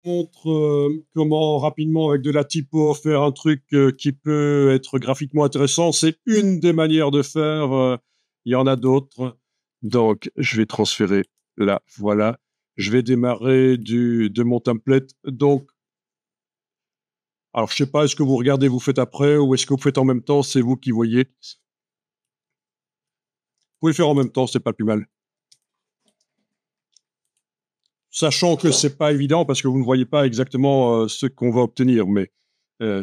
montre comment rapidement avec de la typo faire un truc qui peut être graphiquement intéressant. C'est une des manières de faire. Il y en a d'autres. Donc, je vais transférer là. Voilà. Je vais démarrer de mon template. Donc, alors, je sais pas, est-ce que vous regardez, vous faites après ou est-ce que vous faites en même temps? C'est vous qui voyez. Vous pouvez le faire en même temps, c'est pas plus mal. Sachant que c'est pas évident parce que vous ne voyez pas exactement ce qu'on va obtenir, mais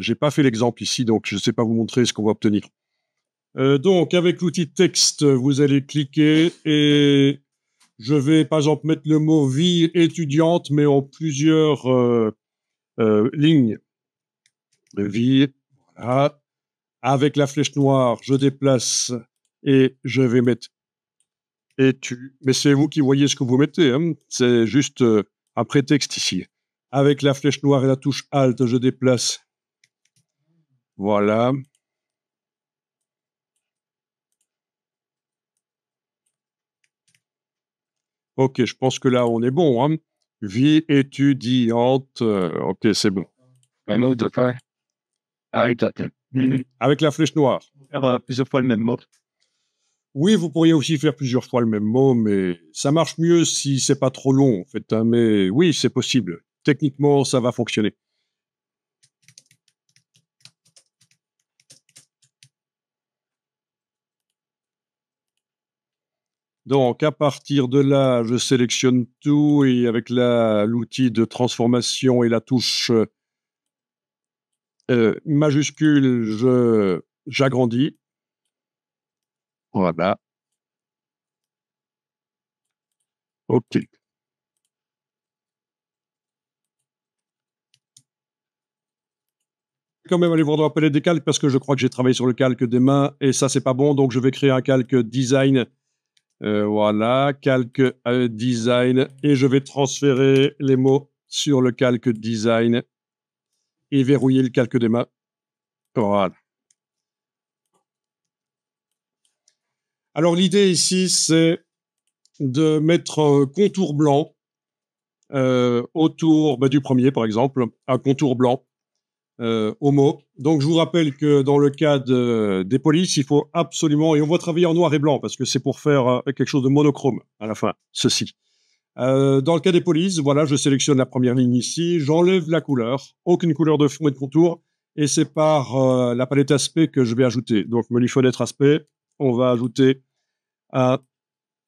j'ai pas fait l'exemple ici, donc je sais pas vous montrer ce qu'on va obtenir. Donc, avec l'outil texte, vous allez cliquer et je vais, par exemple, mettre le mot vie étudiante, mais en plusieurs lignes. Vie, voilà. Avec la flèche noire, je déplace et je vais mettre étu. Mais c'est vous qui voyez ce que vous mettez, hein. C'est juste un prétexte ici. Avec la flèche noire et la touche Alt, je déplace. Voilà. Ok, je pense que là, on est bon, hein. Vie étudiante. Ok, c'est bon. Avec la flèche noire. Faire plusieurs fois le même mot. Oui, vous pourriez aussi faire plusieurs fois le même mot, mais ça marche mieux si c'est pas trop long, en fait, hein. Mais oui, c'est possible. Techniquement, ça va fonctionner. Donc, à partir de là, je sélectionne tout et avec l'outil de transformation et la touche majuscule, j'agrandis. Voilà. OK. Quand même aller voir dans la palette des calques parce que je crois que j'ai travaillé sur le calque des mains et ça, c'est pas bon. Donc, je vais créer un calque design. Voilà, calque design et je vais transférer les mots sur le calque design et verrouiller le calque des mains. Voilà. Alors l'idée ici, c'est de mettre un contour blanc autour du premier, par exemple, un contour blanc au mot. Donc je vous rappelle que dans le cas des polices, il faut absolument, et on va travailler en noir et blanc parce que c'est pour faire quelque chose de monochrome à la fin, ceci. Dans le cas des polices, voilà, je sélectionne la première ligne ici, j'enlève la couleur, aucune couleur de fond et de contour, et c'est par la palette aspect que je vais ajouter. Donc, menu fenêtre aspect, on va ajouter un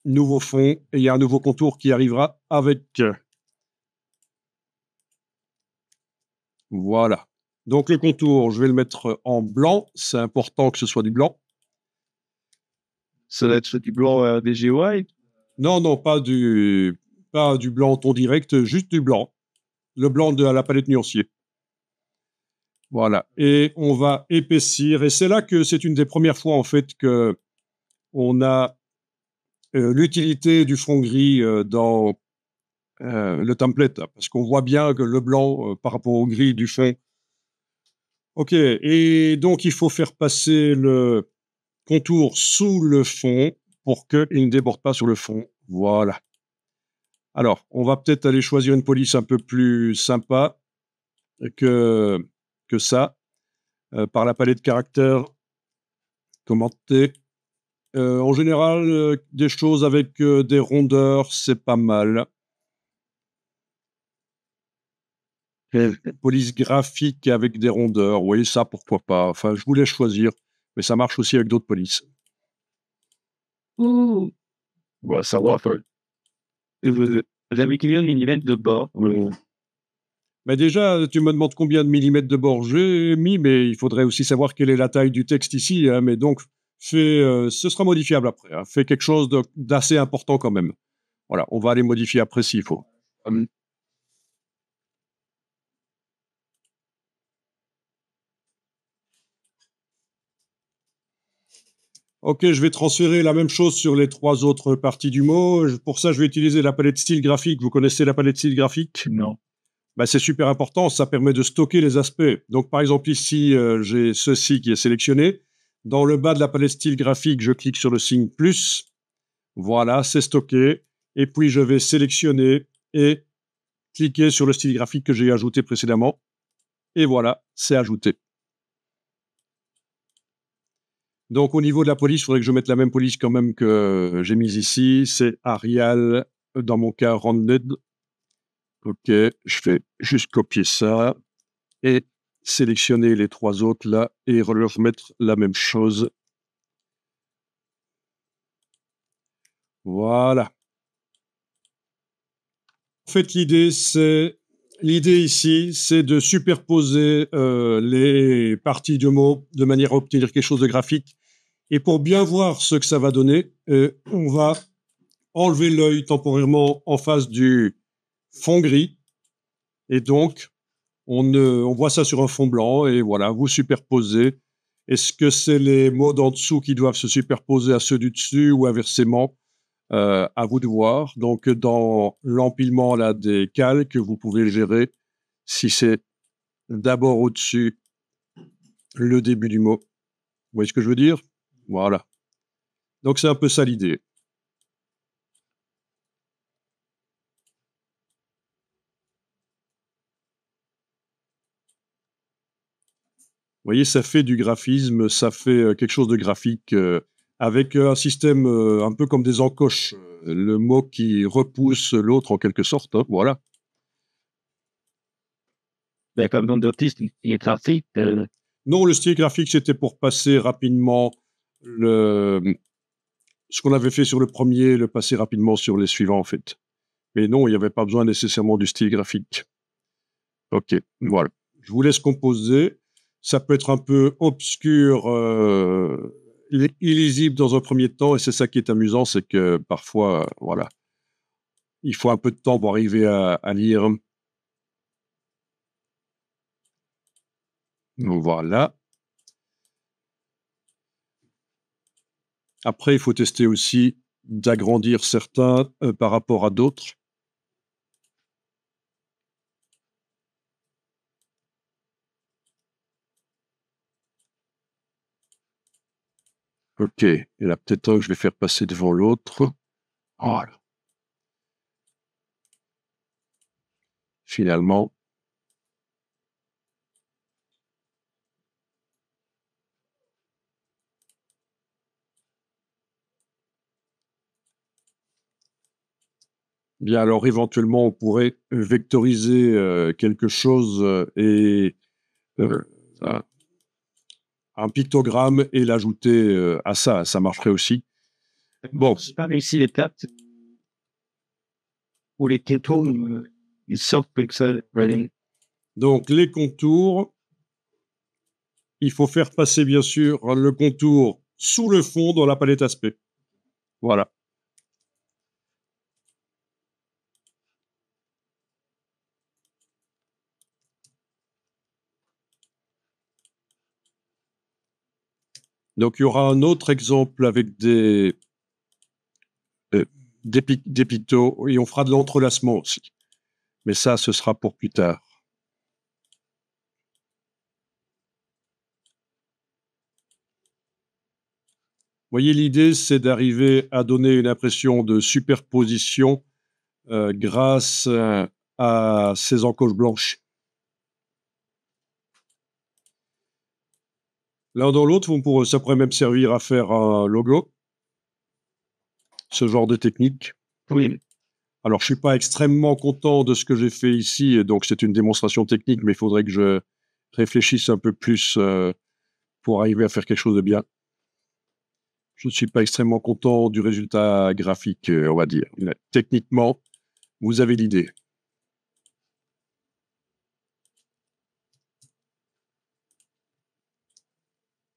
nouveau fond, et il y a un nouveau contour qui arrivera avec. Voilà. Donc, le contour, je vais le mettre en blanc, c'est important que ce soit du blanc. Ça va être du blanc des GUI? Non, non, pas du blanc ton direct, juste du blanc. Le blanc de la palette nuancier. Voilà. Et on va épaissir. Et c'est là que c'est une des premières fois, en fait, que on a l'utilité du fond gris dans le template. Parce qu'on voit bien que le blanc par rapport au gris du fond. OK. Et donc, il faut faire passer le contour sous le fond pour qu'il ne déborde pas sur le fond. Voilà. Alors, on va peut-être aller choisir une police un peu plus sympa que ça. Par la palette caractères, commenter. En général, des choses avec des rondeurs, c'est pas mal. Police graphique avec des rondeurs, oui, ça, pourquoi pas. Enfin, je vous laisse choisir, mais ça marche aussi avec d'autres polices. Ouais, ça va faire. Vous avez combien de millimètres de bord? Mais déjà, tu me demandes combien de millimètres de bord j'ai mis, mais il faudrait aussi savoir quelle est la taille du texte ici. Hein, mais donc, ce sera modifiable après. Hein, fais quelque chose d'assez important quand même. Voilà, on va aller modifier après s'il faut. Ok, je vais transférer la même chose sur les trois autres parties du mot. Pour ça, je vais utiliser la palette style graphique. Vous connaissez la palette style graphique? Non. Ben, c'est super important, ça permet de stocker les aspects. Donc, par exemple, ici, j'ai ceci qui est sélectionné. Dans le bas de la palette style graphique, je clique sur le signe plus. Voilà, c'est stocké. Et puis, je vais sélectionner et cliquez sur le style graphique que j'ai ajouté précédemment. Et voilà, c'est ajouté. Donc, au niveau de la police, il faudrait que je mette la même police quand même que j'ai mise ici. C'est Arial, dans mon cas, Rounded. OK, je fais juste copier ça et sélectionner les 3 autres là et leur mettre la même chose. Voilà. En fait, l'idée ici, c'est de superposer les parties du mot de manière à obtenir quelque chose de graphique. Et pour bien voir ce que ça va donner, on va enlever l'œil temporairement en face du fond gris. Et donc, on voit ça sur un fond blanc et voilà, vous superposez. Est-ce que c'est les mots d'en dessous qui doivent se superposer à ceux du dessus ou inversement? À vous de voir. Donc, dans l'empilement là des calques, vous pouvez gérer si c'est d'abord au-dessus le début du mot. Vous voyez ce que je veux dire? Voilà. Donc, c'est un peu ça l'idée. Vous voyez, ça fait du graphisme, ça fait quelque chose de graphique avec un système un peu comme des encoches. Le mot qui repousse l'autre en quelque sorte. Hein, voilà. Ben, comme nom d'artiste, il est graphique. Non, le style graphique, c'était pour passer rapidement ce qu'on avait fait sur le premier, le passer rapidement sur les suivants, en fait. Mais non, il n'y avait pas besoin nécessairement du style graphique. OK, voilà. Je vous laisse composer. Ça peut être un peu obscur, illisible dans un premier temps, et c'est ça qui est amusant, c'est que parfois, voilà, il faut un peu de temps pour arriver à lire. Voilà. Après, il faut tester aussi d'agrandir certains par rapport à d'autres. OK, et là, peut-être un que je vais faire passer devant l'autre. Voilà. Finalement. Bien, alors éventuellement, on pourrait vectoriser quelque chose et un pictogramme et l'ajouter à ça. Ça marcherait aussi. Bon. Je sais pas ici l'étape où les kétos, ils sortent pixel reading. Donc, les contours, il faut faire passer, bien sûr, le contour sous le fond dans la palette aspect. Voilà. Donc, il y aura un autre exemple avec des pictos et on fera de l'entrelacement aussi. Mais ça, ce sera pour plus tard. Vous voyez, l'idée, c'est d'arriver à donner une impression de superposition grâce à ces encoches blanches. L'un dans l'autre, ça pourrait même servir à faire un logo. Ce genre de technique. Oui. Alors, je suis pas extrêmement content de ce que j'ai fait ici, et donc c'est une démonstration technique, mais il faudrait que je réfléchisse un peu plus pour arriver à faire quelque chose de bien. Je ne suis pas extrêmement content du résultat graphique, on va dire. Techniquement, vous avez l'idée.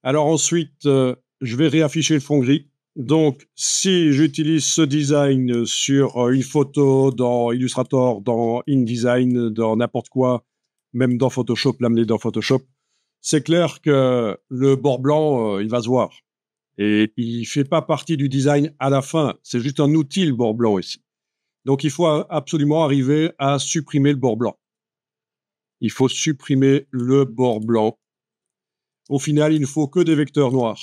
Alors ensuite, je vais réafficher le fond gris. Donc, si j'utilise ce design sur une photo dans Illustrator, dans InDesign, dans n'importe quoi, même dans Photoshop, l'amener dans Photoshop, c'est clair que le bord blanc, il va se voir. Et il fait pas partie du design à la fin. C'est juste un outil, le bord blanc ici. Donc, il faut absolument arriver à supprimer le bord blanc. Il faut supprimer le bord blanc. Au final, il ne faut que des vecteurs noirs.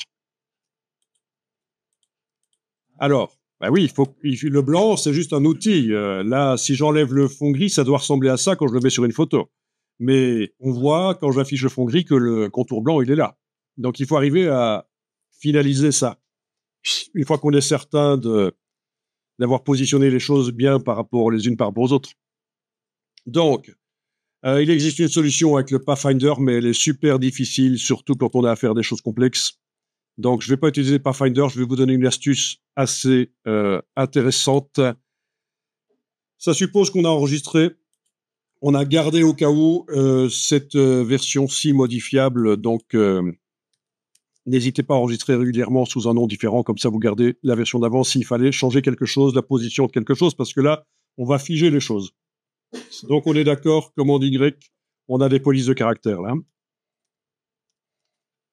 Alors, Bah oui, le blanc, c'est juste un outil. Là, si j'enlève le fond gris, ça doit ressembler à ça quand je le mets sur une photo. Mais on voit, quand j'affiche le fond gris, que le contour blanc, il est là. Donc, il faut arriver à finaliser ça. Une fois qu'on est certain d'avoir positionné les choses bien les unes par rapport aux autres. Donc, il existe une solution avec le Pathfinder, mais elle est super difficile, surtout quand on a à faire des choses complexes. Donc, je ne vais pas utiliser Pathfinder, je vais vous donner une astuce assez intéressante. Ça suppose qu'on a enregistré, on a gardé au cas où cette version-ci modifiable, donc n'hésitez pas à enregistrer régulièrement sous un nom différent, comme ça vous gardez la version d'avant s'il fallait changer quelque chose, la position de quelque chose, parce que là, on va figer les choses. Donc, on est d'accord, commande Y, on a des polices de caractères là.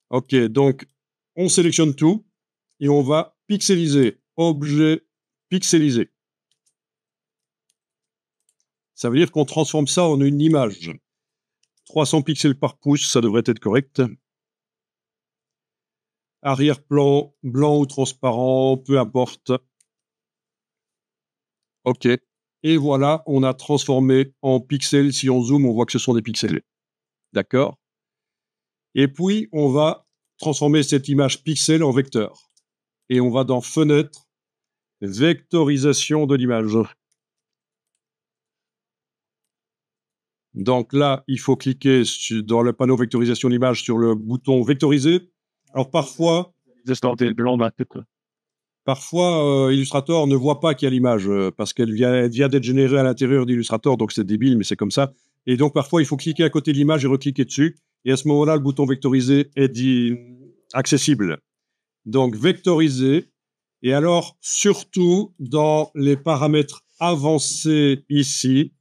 OK, donc, on sélectionne tout et on va pixeliser. Objet pixelisé. Ça veut dire qu'on transforme ça en une image. 300 pixels par pouce, ça devrait être correct. Arrière-plan, blanc ou transparent, peu importe. OK. Et voilà, on a transformé en pixels. Si on zoome, on voit que ce sont des pixels. D'accord? Et puis, on va transformer cette image pixel en vecteur. Et on va dans Fenêtre, Vectorisation de l'image. Donc là, il faut cliquer dans le panneau Vectorisation de l'image sur le bouton Vectoriser. Alors parfois, Illustrator ne voit pas qu'il y a l'image parce qu'elle vient d'être générée à l'intérieur d'Illustrator, donc c'est débile, mais c'est comme ça. Et donc parfois, il faut cliquer à côté de l'image et recliquer dessus. Et à ce moment-là, le bouton Vectoriser est dit accessible. Donc vectoriser. Et alors, surtout, dans les paramètres avancés ici,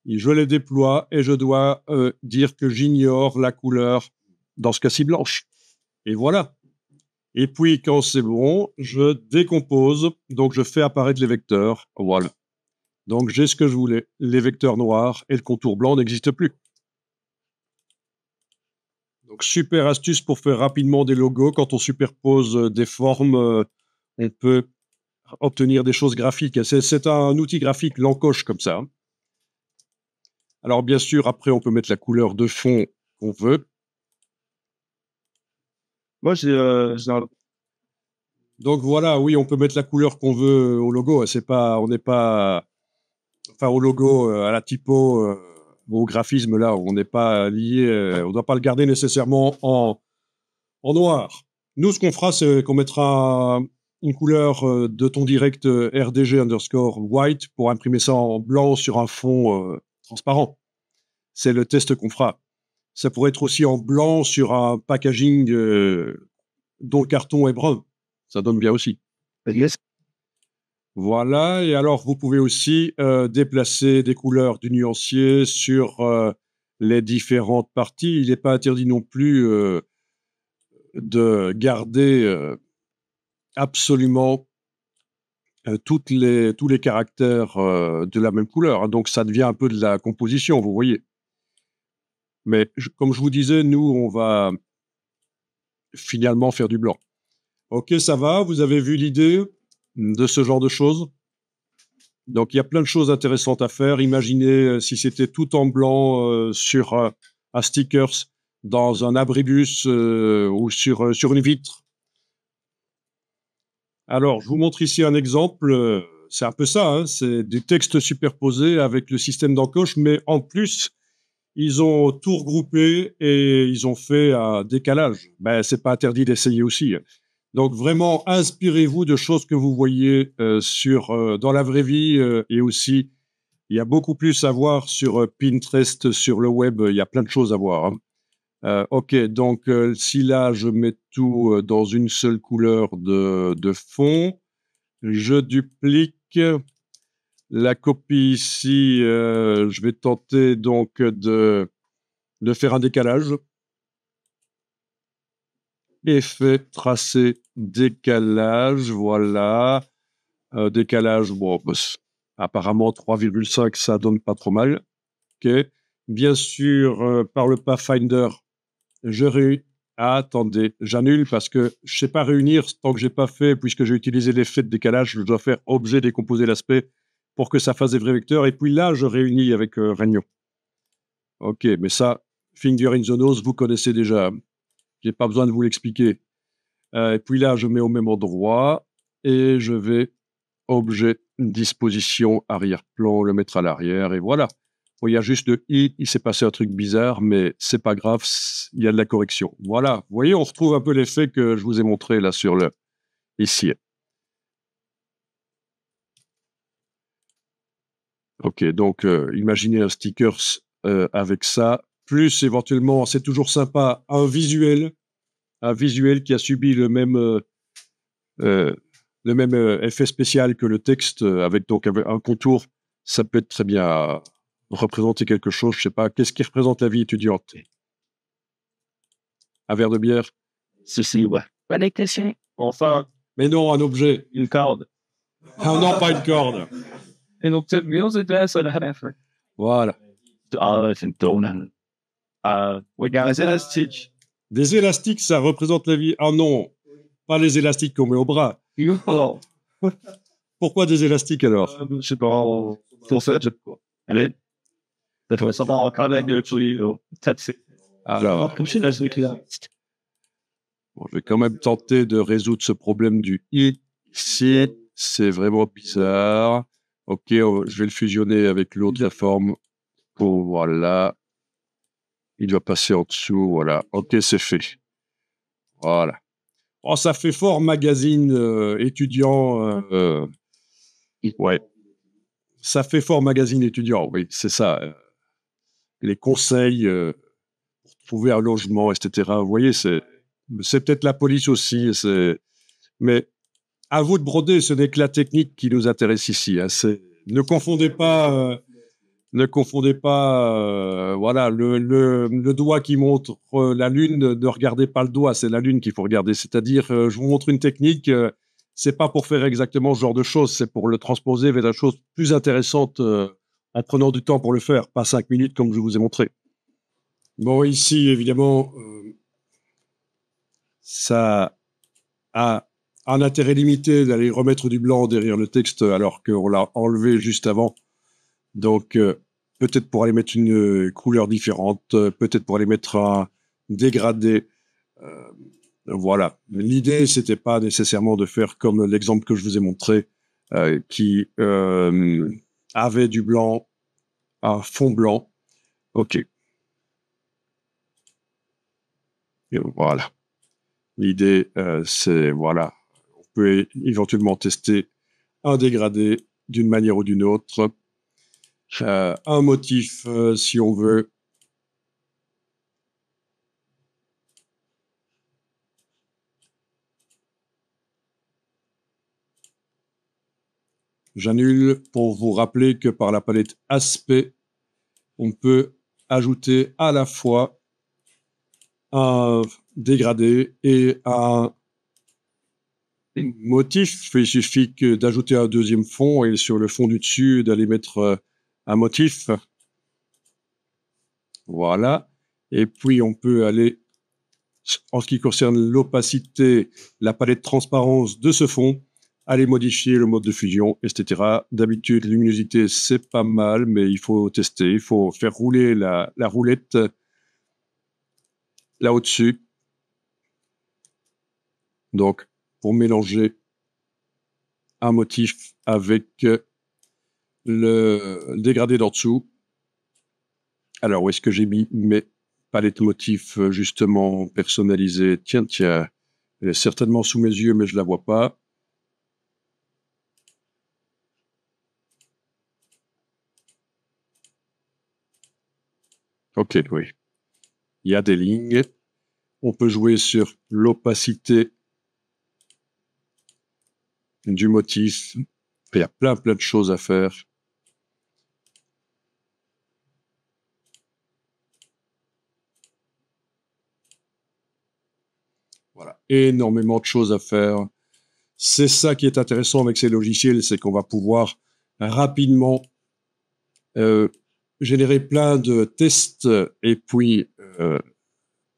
je les déploie et je dois dire que j'ignore la couleur, dans ce cas-ci blanche. Et voilà. Et puis, quand c'est bon, je décompose. Donc, je fais apparaître les vecteurs. Voilà. Donc, j'ai ce que je voulais. Les vecteurs noirs et le contour blanc n'existent plus. Donc, super astuce pour faire rapidement des logos. Quand on superpose des formes, on peut obtenir des choses graphiques. C'est un outil graphique, l'encoche comme ça. Alors, bien sûr, après, on peut mettre la couleur de fond qu'on veut. Moi, Donc voilà, oui, on peut mettre la couleur qu'on veut au logo. On n'est pas, enfin au logo, à la typo, au graphisme là, on n'est pas lié. On ne doit pas le garder nécessairement en noir. Nous, ce qu'on fera, c'est qu'on mettra une couleur de ton direct RDG_white pour imprimer ça en blanc sur un fond transparent. C'est le test qu'on fera. Ça pourrait être aussi en blanc sur un packaging dont le carton est brun. Ça donne bien aussi. yes. Voilà, et alors vous pouvez aussi déplacer des couleurs du nuancier sur les différentes parties. Il n'est pas interdit non plus de garder absolument tous les caractères de la même couleur. Hein. Donc ça devient un peu de la composition, vous voyez. Mais comme je vous disais, nous, on va finalement faire du blanc. Ok, ça va, vous avez vu l'idée de ce genre de choses? Donc, il y a plein de choses intéressantes à faire. Imaginez si c'était tout en blanc sur un stickers dans un abribus ou sur une vitre. Alors, je vous montre ici un exemple. C'est un peu ça, hein, c'est des textes superposés avec le système d'encoche, mais en plus, ils ont tout regroupé et ils ont fait un décalage. Ben, c'est pas interdit d'essayer aussi. Donc vraiment, inspirez-vous de choses que vous voyez dans la vraie vie et aussi, il y a beaucoup plus à voir sur Pinterest, sur le web. Il y a plein de choses à voir. Hein. Ok, donc si là je mets tout dans une seule couleur de fond, je duplique la copie ici. Je vais tenter donc de faire un décalage. Effet, tracé, décalage, voilà. Décalage, bon, bah, apparemment 3,5, ça donne pas trop mal. Ok. Bien sûr, par le Pathfinder, je Attendez, j'annule parce que je sais pas réunir tant que j'ai pas fait, puisque j'ai utilisé l'effet de décalage, je dois faire objet décomposer l'aspect pour que ça fasse des vrais vecteurs. Et puis là, je réunis avec Regno. Ok, mais ça, Finger in the Nose, vous connaissez déjà. J'ai pas besoin de vous l'expliquer. Et puis là, je mets au même endroit et je vais objet disposition arrière-plan, le mettre à l'arrière et voilà. Bon, il y a juste le i, il s'est passé un truc bizarre, mais c'est pas grave, il y a de la correction. Voilà. Vous voyez, on retrouve un peu l'effet que je vous ai montré là sur le ici. Ok, donc imaginez un sticker avec ça, plus éventuellement, c'est toujours sympa, un visuel qui a subi le même effet spécial que le texte, avec donc un contour. Ça peut être très bien représenter quelque chose. Je sais pas, qu'est-ce qui représente la vie étudiante? Un verre de bière? Ceci, ouais. L'électricien. Enfin, Mais non, un objet. une corde. Ah non, pas une corde. Et donc, cette musique là, ça l'a fait. Voilà. Ah, c'est une donne. Regarde, c'est élastique. Des élastiques, ça représente la vie. Ah non, pas les élastiques qu'on met au bras. Pourquoi des élastiques alors? Je sais pas, pour ça, je sais pas. Allez. Ça fait ça encore avec le truc, c'est Alors, comme si la suite là. bon, je vais quand même tenter de résoudre ce problème du ici. C'est vraiment bizarre. Ok, je vais le fusionner avec l'autre forme. Oh, voilà. Il doit passer en dessous. Voilà. Ok, c'est fait. Voilà. Oh, ça fait fort magazine étudiant. Ouais. Ça fait fort magazine étudiant, oui, c'est ça. Les conseils pour trouver un logement, etc. Vous voyez, c'est peut-être la police aussi. Mais à vous de broder, ce n'est que la technique qui nous intéresse ici. Hein. Ne confondez pas, voilà, le doigt qui montre la lune. Ne regardez pas le doigt, c'est la lune qu'il faut regarder. C'est-à-dire, je vous montre une technique. C'est pas pour faire exactement ce genre de choses, c'est pour le transposer vers des choses plus intéressantes en prenant du temps pour le faire, pas 5 minutes comme je vous ai montré. Bon, ici, évidemment, ça a un intérêt limité d'aller remettre du blanc derrière le texte alors qu'on l'a enlevé juste avant. Donc, peut-être pour aller mettre une couleur différente, peut-être pour aller mettre un dégradé. Voilà. L'idée, c'était pas nécessairement de faire comme l'exemple que je vous ai montré, qui avait du blanc, un fond blanc. OK. Et voilà. L'idée, c'est, voilà, on peut éventuellement tester un dégradé d'une manière ou d'une autre, un motif, si on veut. J'annule pour vous rappeler que par la palette aspect, on peut ajouter à la fois un dégradé et un motif. Il suffit d'ajouter un deuxième fond et sur le fond du dessus, d'aller mettre un motif. Voilà. Et puis, on peut aller, en ce qui concerne l'opacité, la palette de transparence de ce fond, aller modifier le mode de fusion, etc. D'habitude, luminosité, c'est pas mal, mais il faut tester. Il faut faire rouler la roulette là au-dessus. Donc, pour mélanger un motif avec le dégradé d'en dessous. Alors, où est-ce que j'ai mis mes palettes motifs justement personnalisées? Tiens, elle est certainement sous mes yeux, mais je la vois pas. Ok, oui. Il y a des lignes. On peut jouer sur l'opacité du motif. Il y a plein de choses à faire. Voilà, énormément de choses à faire. C'est ça qui est intéressant avec ces logiciels, c'est qu'on va pouvoir rapidement générer plein de tests et puis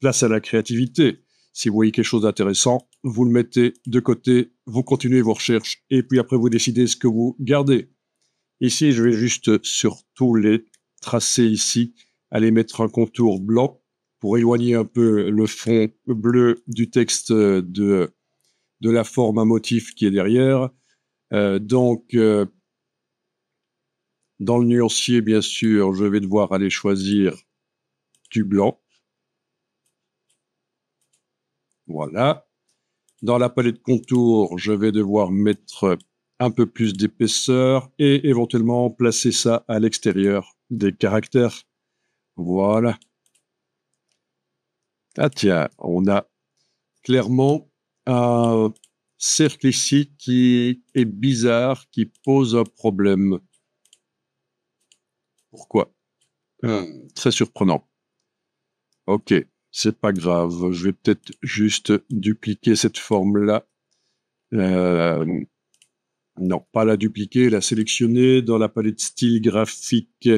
place à la créativité. Si vous voyez quelque chose d'intéressant, vous le mettez de côté, vous continuez vos recherches, et puis après, vous décidez ce que vous gardez. Ici, je vais juste sur tous les tracés ici, aller mettre un contour blanc pour éloigner un peu le fond bleu du texte de la forme à motif qui est derrière. Donc, dans le nuancier, bien sûr, je vais devoir aller choisir du blanc. Voilà. Dans la palette contour, je vais devoir mettre un peu plus d'épaisseur et éventuellement placer ça à l'extérieur des caractères. Voilà. Ah tiens, on a clairement un cercle ici qui est bizarre, qui pose un problème. Pourquoi? Très surprenant. Ok, c'est pas grave. Je vais peut-être juste dupliquer cette forme-là. Non, pas la dupliquer, la sélectionner dans la palette style graphique.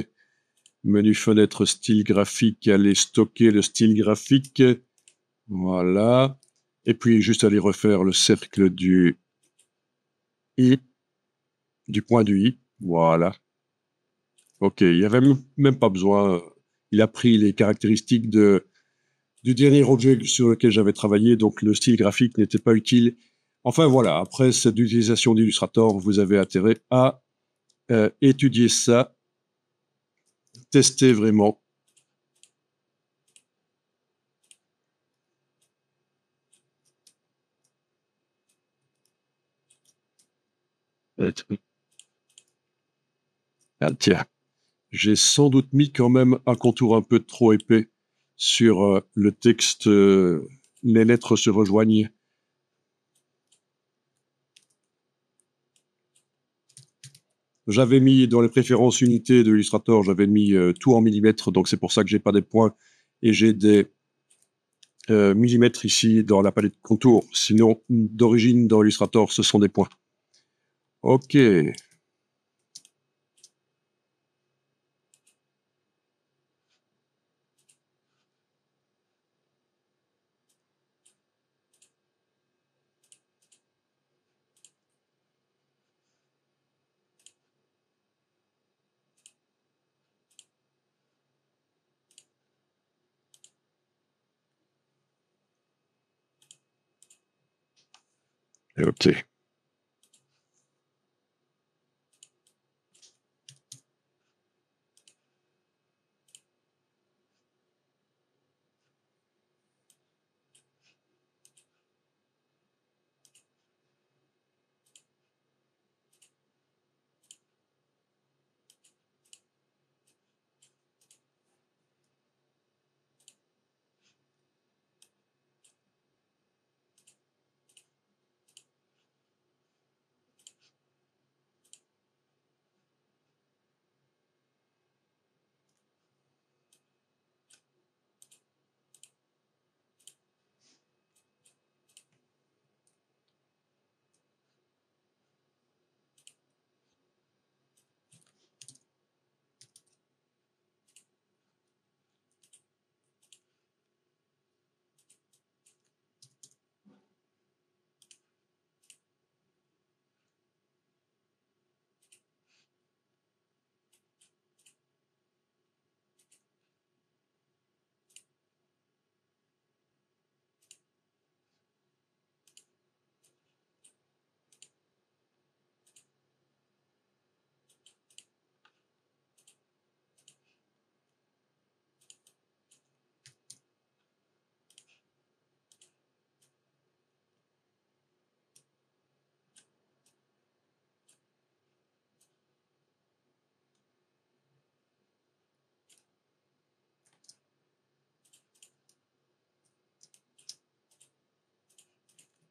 Menu fenêtre style graphique, aller stocker le style graphique. Voilà. Et puis juste aller refaire le cercle du I, du point du I. Voilà. Ok, il n'y avait même pas besoin. Il a pris les caractéristiques du dernier objet sur lequel j'avais travaillé, donc le style graphique n'était pas utile. Enfin voilà, après cette utilisation d'Illustrator, vous avez intérêt à étudier ça, tester vraiment. Ah, tiens, j'ai sans doute mis quand même un contour un peu trop épais sur le texte. Les lettres se rejoignent. J'avais mis dans les préférences unités de Illustrator, j'avais mis tout en millimètres, donc c'est pour ça que j'ai pas des points et j'ai des millimètres ici dans la palette contour. Sinon, d'origine dans Illustrator, ce sont des points. Ok. Ok.